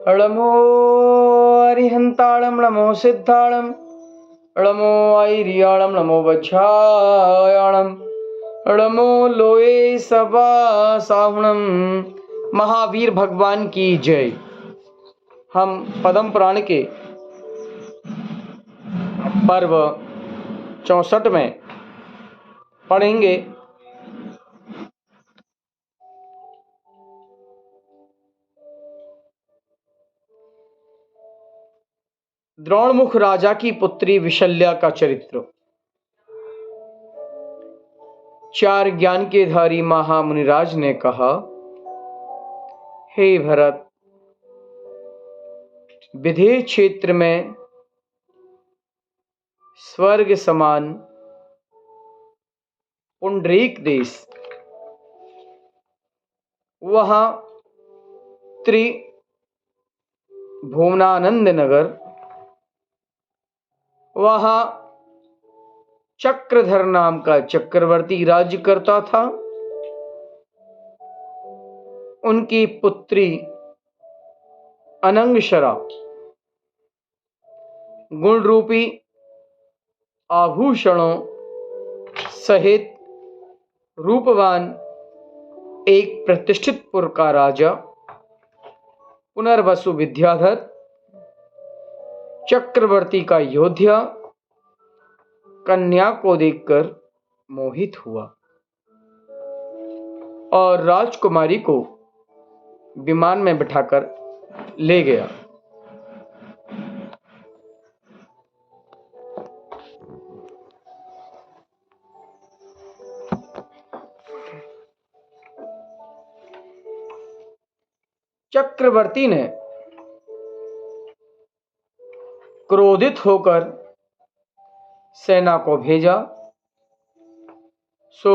नमो अरिहंताणं नमो सिद्धाणं नमो ऐरियाणं नमो वज्रायाणं नमो लोये सवा साहुणं। महावीर भगवान की जय। हम पद्म पुराण के पर्व 64 में पढ़ेंगे द्रोणमुख राजा की पुत्री विशल्या का चरित्र। 4 ज्ञान के धारी महामुनिराज ने कहा, हे भरत, विदेह क्षेत्र में स्वर्ग समान पुंडरीक देश, वहां त्रिभुवनानंद नगर, वहां चक्रधर नाम का चक्रवर्ती राज्य करता था। उनकी पुत्री अनंगशरा गुण रूपी आभूषणों सहित रूपवान एक प्रतिष्ठित पुर का राजा पुनर्वसु विद्याधर चक्रवर्ती का योद्धा कन्या को देखकर मोहित हुआ और राजकुमारी को विमान में बिठाकर ले गया। चक्रवर्ती ने क्रोधित होकर सेना को भेजा, सो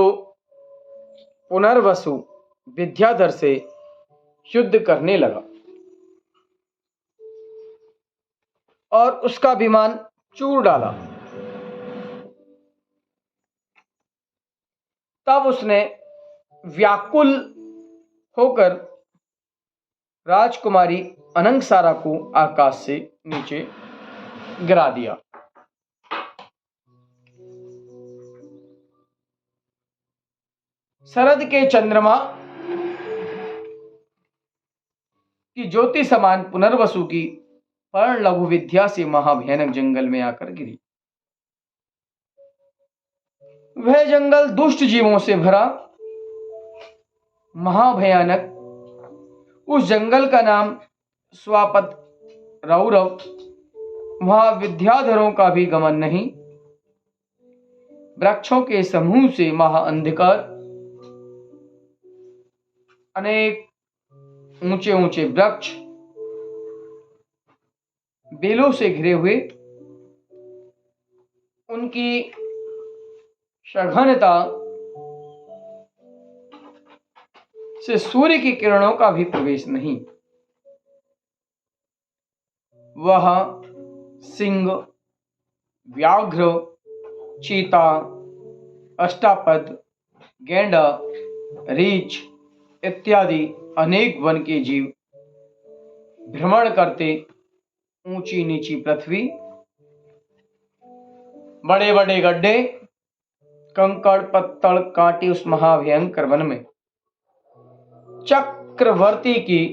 पुनर्वसु विद्याधर से युद्ध करने लगा और उसका विमान चूर डाला। तब उसने व्याकुल होकर राजकुमारी अनंगसारा को आकाश से नीचे गिरा दिया। शरद के चंद्रमा की ज्योति समान पुनर्वसु की पर्ण लघु विद्या से महाभयानक जंगल में आकर गिरी। वह जंगल दुष्ट जीवों से भरा, महाभयानक। उस जंगल का नाम स्वापत रौरव। वहां विद्याधरों का भी गमन नहीं। वृक्षों के समूह से महाअंधकार, अनेक ऊंचे ऊंचे वृक्ष बेलों से घिरे हुए, उनकी सघनता से सूर्य की किरणों का भी प्रवेश नहीं। वह सिंह, व्याघ्र, चीता, अष्टापद, गेंडा, रीछ इत्यादि अनेक वन के जीव भ्रमण करते ऊंची नीची पृथ्वी, बड़े बड़े गड्ढे, कंकड़ पत्थर कांटे उस महाभयंकर वन में चक्रवर्ती की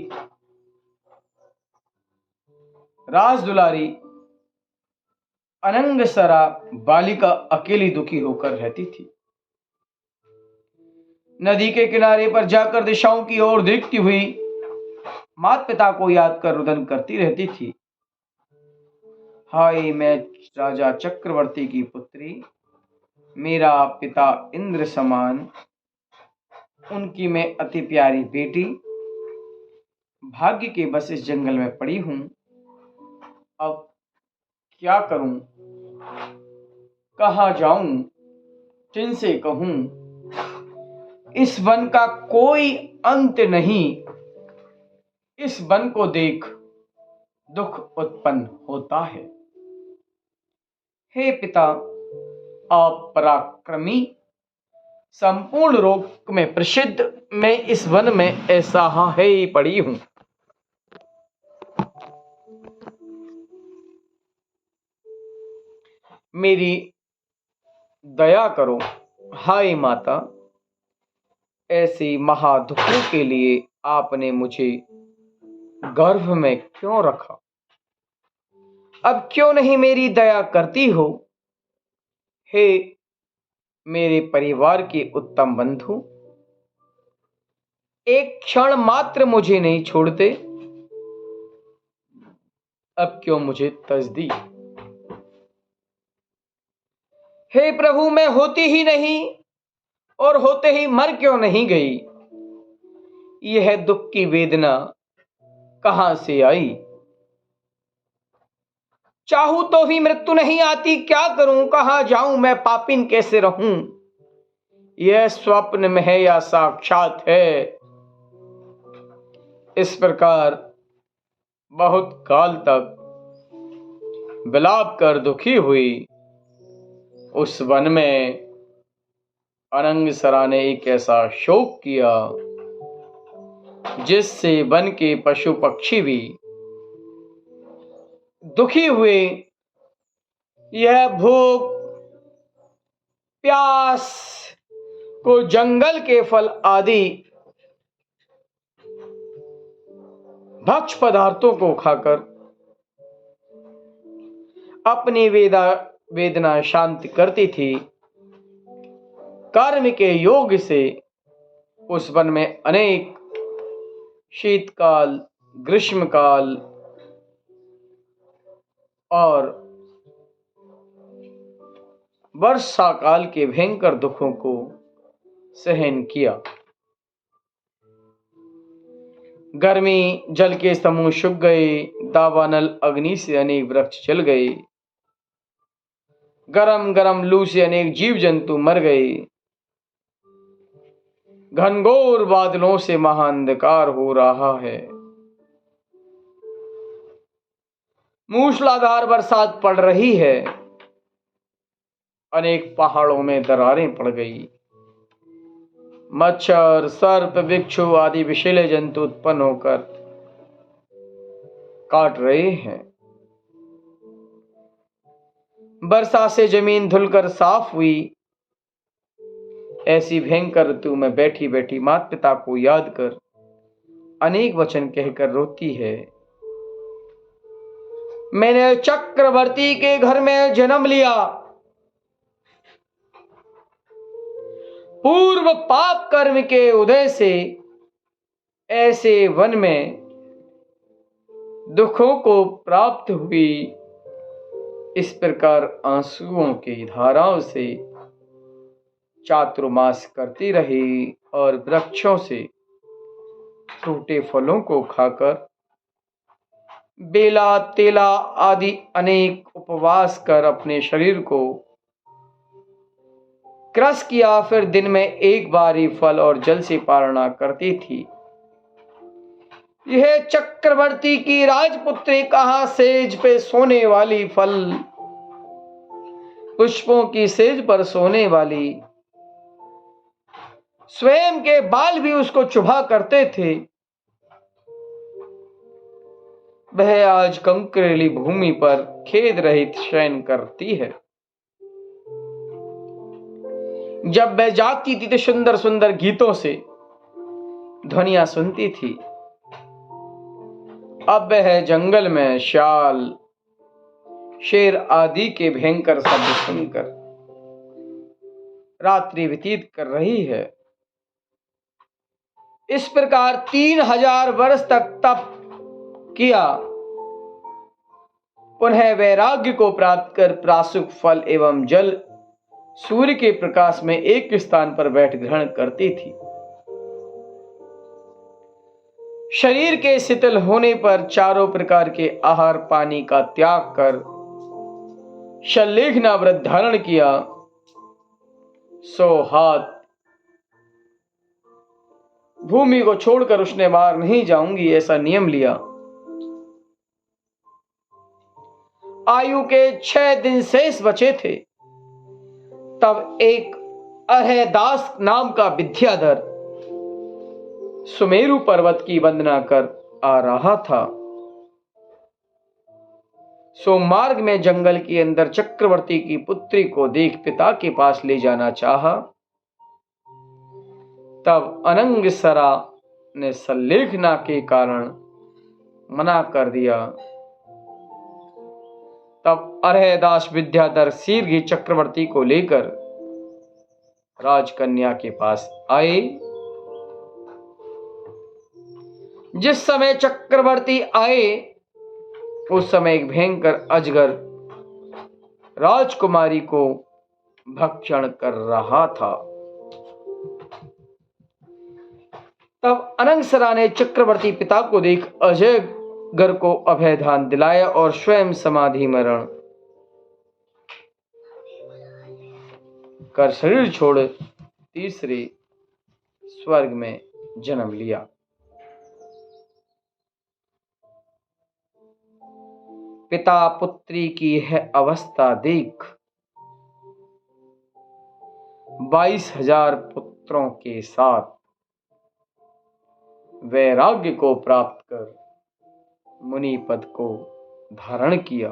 राजदुलारी अनंगसरा बालिका अकेली दुखी होकर रहती थी। नदी के किनारे पर जाकर दिशाओं की ओर देखती हुई माता पिता को याद कर रुदन करती रहती थी। हाय, मैं राजा चक्रवर्ती की पुत्री, मेरा पिता इंद्र समान, उनकी मैं अति प्यारी बेटी, भाग्य के बस इस जंगल में पड़ी हूं। अब क्या करूं, कहां जाऊं, किनसे कहूं? इस वन का कोई अंत नहीं। इस वन को देख दुख उत्पन्न होता है। हे पिता, आप पराक्रमी, संपूर्ण रोग में प्रसिद्ध, मैं इस वन में ऐसा ही पड़ी हूं। मेरी दया करो। हाय माता, ऐसे महादुखों के लिए आपने मुझे गर्भ में क्यों रखा? अब क्यों नहीं मेरी दया करती हो? हे मेरे परिवार के उत्तम बंधु, एक क्षण मात्र मुझे नहीं छोड़ते, अब क्यों मुझे तजदी? हे प्रभु, मैं होती ही नहीं और होते ही मर क्यों नहीं गई? यह दुख की वेदना कहां से आई? चाहूं तो भी मृत्यु नहीं आती, क्या करूं, कहां जाऊं, मैं पापिन कैसे रहूं? यह स्वप्न में है या साक्षात है? इस प्रकार बहुत काल तक विलाप कर दुखी हुई। उस वन में अनंगसरा ने एक ऐसा शोक किया जिससे वन के पशु पक्षी भी दुखी हुए। यह भूख प्यास को जंगल के फल आदि भक्ष पदार्थों को खाकर अपनी वेदना शांत करती थी। कर्म के योग से उस वन में अनेक शीतकाल, ग्रीष्मकाल और वर्षा काल के भयंकर दुखों को सहन किया। गर्मी जल के समूह सूख गए, दावानल अग्नि से अनेक वृक्ष जल गए, गरम गरम लू से अनेक जीव जंतु मर गए, घनघोर बादलों से महाअंधकार हो रहा है, मूसलाधार बरसात पड़ रही है, अनेक पहाड़ों में दरारें पड़ गई, मच्छर, सर्प, बिच्छू आदि विषैले जंतु उत्पन्न होकर काट रहे हैं। वर्षा से जमीन धुलकर साफ हुई। ऐसी भयंकर ऋतु में बैठी बैठी माता पिता को याद कर अनेक वचन कहकर रोती है। मैंने चक्रवर्ती के घर में जन्म लिया, पूर्व पाप कर्म के उदय से ऐसे वन में दुखों को प्राप्त हुई। इस प्रकार आंसुओं की धाराओं से चातुर्मास करती रही और वृक्षों से टूटे फलों को खाकर बेला, तेला आदि अनेक उपवास कर अपने शरीर को क्रश किया। फिर दिन में एक बार ही फल और जल से पारणा करती थी। यह चक्रवर्ती की राजपुत्री कहां सेज पे सोने वाली, फल पुष्पों की सेज पर सोने वाली, स्वयं के बाल भी उसको चुभा करते थे। वह आज कंकरेली भूमि पर खेद रहित शयन करती है। जब वह जागती थी तो सुंदर सुंदर गीतों से ध्वनियां सुनती थी। अब वह जंगल में शाल, शेर आदि के भयंकर शब्द सुनकर रात्रि व्यतीत कर रही है। इस प्रकार 3000 वर्ष तक तप किया। पुनः वैराग्य को प्राप्त कर प्रासुक फल एवं जल सूर्य के प्रकाश में एक स्थान पर बैठ ग्रहण करती थी। शरीर के शिथिल होने पर चारों प्रकार के आहार पानी का त्याग कर शल्लेखना व्रत धारण किया। 100 हाथ भूमि को छोड़कर उसने बाहर नहीं जाऊंगी, ऐसा नियम लिया। आयु के 6 दिन शेष बचे थे। तब एक अरहदास नाम का विद्याधर सुमेरु पर्वत की वंदना कर आ रहा था। सो मार्ग में जंगल के अंदर चक्रवर्ती की पुत्री को देख पिता के पास ले जाना चाहा। तब अनंगसरा ने सल्लेखना के कारण मना कर दिया। तब अरहदास विद्याधर शीघ्र चक्रवर्ती को लेकर राजकन्या के पास आए। जिस समय चक्रवर्ती आए उस समय एक भयंकर अजगर राजकुमारी को भक्षण कर रहा था। तब अनंगसरा ने चक्रवर्ती पिता को देख अजगर को अभयदान दिलाया और स्वयं समाधि मरण कर शरीर छोड़ तीसरे स्वर्ग में जन्म लिया। पिता पुत्री की है अवस्था देख 22,000 पुत्रों के साथ वैराग्य को प्राप्त कर मुनि पद को धारण किया।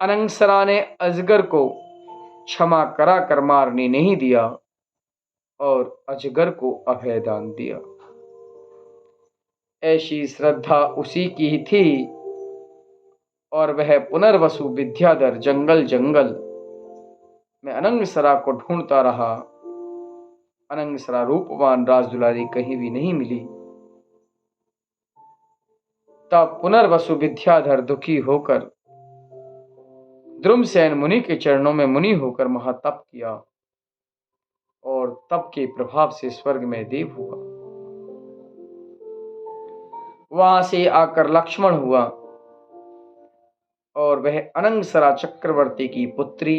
अनंगसरा ने अजगर को क्षमा कराकर मारने नहीं दिया और अजगर को अभयदान दिया। ऐसी श्रद्धा उसी की ही थी और वह पुनर्वसु विद्याधर जंगल जंगल में अनंगसरा को ढूंढता रहा। अनंगसरा रूपवान राजदुलारी कहीं भी नहीं मिली। तब पुनर्वसु विद्याधर दुखी होकर द्रुमसेन मुनि के चरणों में मुनि होकर महातप किया और तप के प्रभाव से स्वर्ग में देव हुआ। वहां से आकर लक्ष्मण हुआ और वह अनंगसरा चक्रवर्ती की पुत्री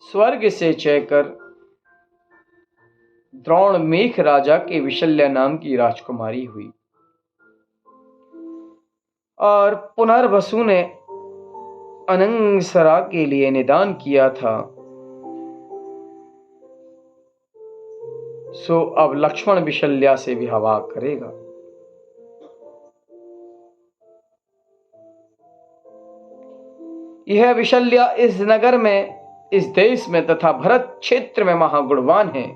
स्वर्ग से चयकर द्रोण मेघ राजा के विशल्य नाम की राजकुमारी हुई। और पुनर्वसु ने अनंगसरा के लिए निदान किया था। सो अब लक्ष्मण विशल्या से विवाह करेगा। यह विशल्या इस नगर में, इस देश में तथा भरत क्षेत्र में महागुणवान है।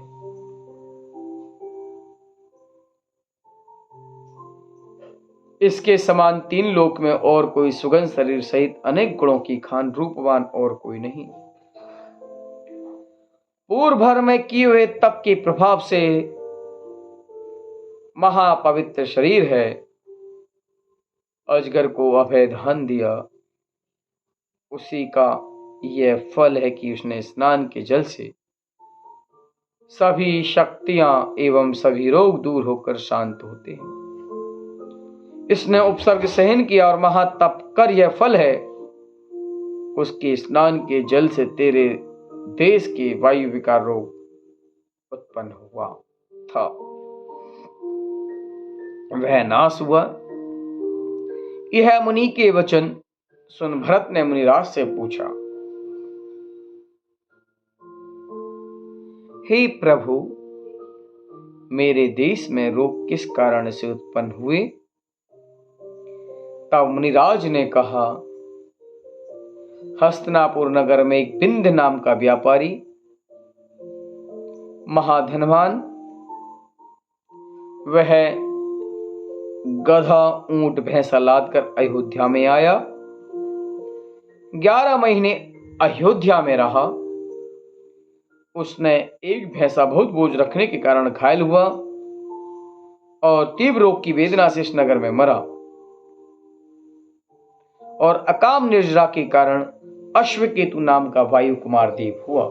इसके समान 3 लोक में और कोई सुगंध शरीर सहित अनेक गुणों की खान रूपवान और कोई नहीं। पूर्व भर में किए हुए तप के प्रभाव से महापवित्र शरीर है। अजगर को अभयदान दिया, उसी का यह फल है कि उसने स्नान के जल से सभी शक्तियां एवं सभी रोग दूर होकर शांत होते हैं। इसने उपसर्ग सहन किया और महातप कर यह फल है। उसके स्नान के जल से तेरे देश के वायु विकार रोग उत्पन्न हुआ था, वह नाश हुआ। यह मुनि के वचन सुन भरत ने मुनिराज से पूछा, हे प्रभु, मेरे देश में रोग किस कारण से उत्पन्न हुए? तब मुनिराज ने कहा, हस्तिनापुर नगर में एक बिंद नाम का व्यापारी महाधनवान, वह गधा ऊंट भैंसा लादकर अयोध्या में आया। 11 महीने अयोध्या में रहा। उसने एक भैंसा बहुत बोझ रखने के कारण घायल हुआ और तीव्र रोग की वेदना से इस नगर में मरा। और अकाम निर्जरा के कारण अश्वकेतु नाम का वायु कुमार देव हुआ।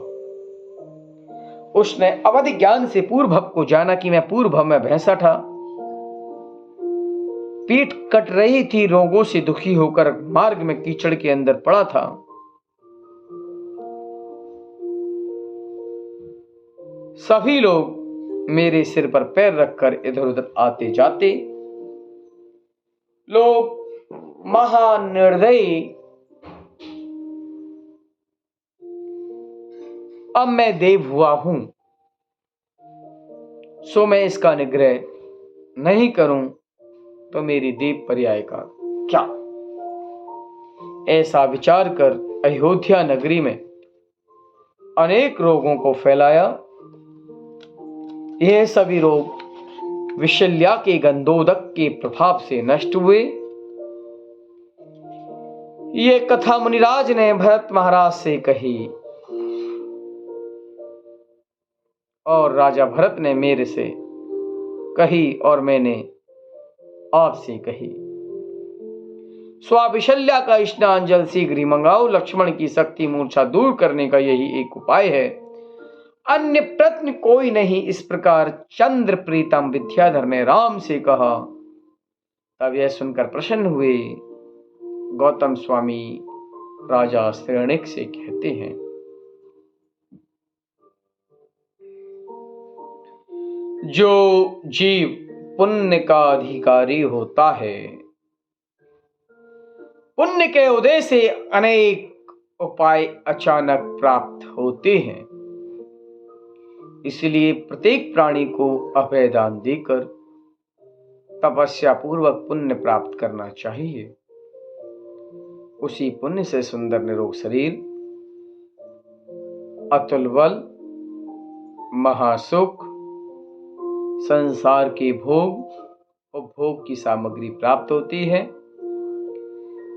उसने अवधि ज्ञान से पूर्व भव को जाना कि मैं पूर्व भव में भैंसा था, पीठ कट रही थी, रोगों से दुखी होकर मार्ग में कीचड़ के अंदर पड़ा था। सभी लोग मेरे सिर पर पैर रखकर इधर उधर आते जाते। लोग महानिर्दयी अब मैं देव हुआ हूं, सो मैं इसका निग्रह नहीं करूं तो मेरी देव पर्याय का क्या। ऐसा विचार कर अयोध्या नगरी में अनेक रोगों को फैलाया। यह सभी रोग विशल्या के गंधोदक के प्रभाव से नष्ट हुए। ये कथा मुनिराज ने भरत महाराज से कही और राजा भरत ने मेरे से कही और मैंने आपसे कही। स्वाभिशल्या का स्नान जल शीघ्र ही मंगाओ। लक्ष्मण की शक्ति मूर्छा दूर करने का यही एक उपाय है, अन्य प्रश्न कोई नहीं। इस प्रकार चंद्र प्रीतम विद्याधर ने राम से कहा। तब यह सुनकर प्रसन्न हुए। गौतम स्वामी राजा श्रेणिक से कहते हैं, जो जीव पुण्य का अधिकारी होता है, पुण्य के उदय से अनेक उपाय अचानक प्राप्त होते हैं। इसलिए प्रत्येक प्राणी को अभयदान देकर तपस्या पूर्वक पुण्य प्राप्त करना चाहिए। उसी पुण्य से सुंदर निरोग शरीर, अतुल बल, महासुख, संसार के भोग और भोग की सामग्री प्राप्त होती है।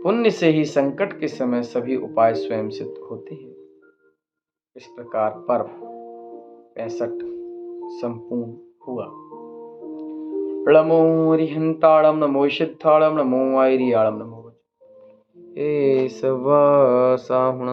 पुण्य से ही संकट के समय सभी उपाय स्वयं सिद्ध होते हैं। इस प्रकार पर्व 65 संपूर्ण हुआ। नमो हरिहंताणम, नमो सिद्धाणम, नमो आयरियाणम, नमो ए सवा साहुण।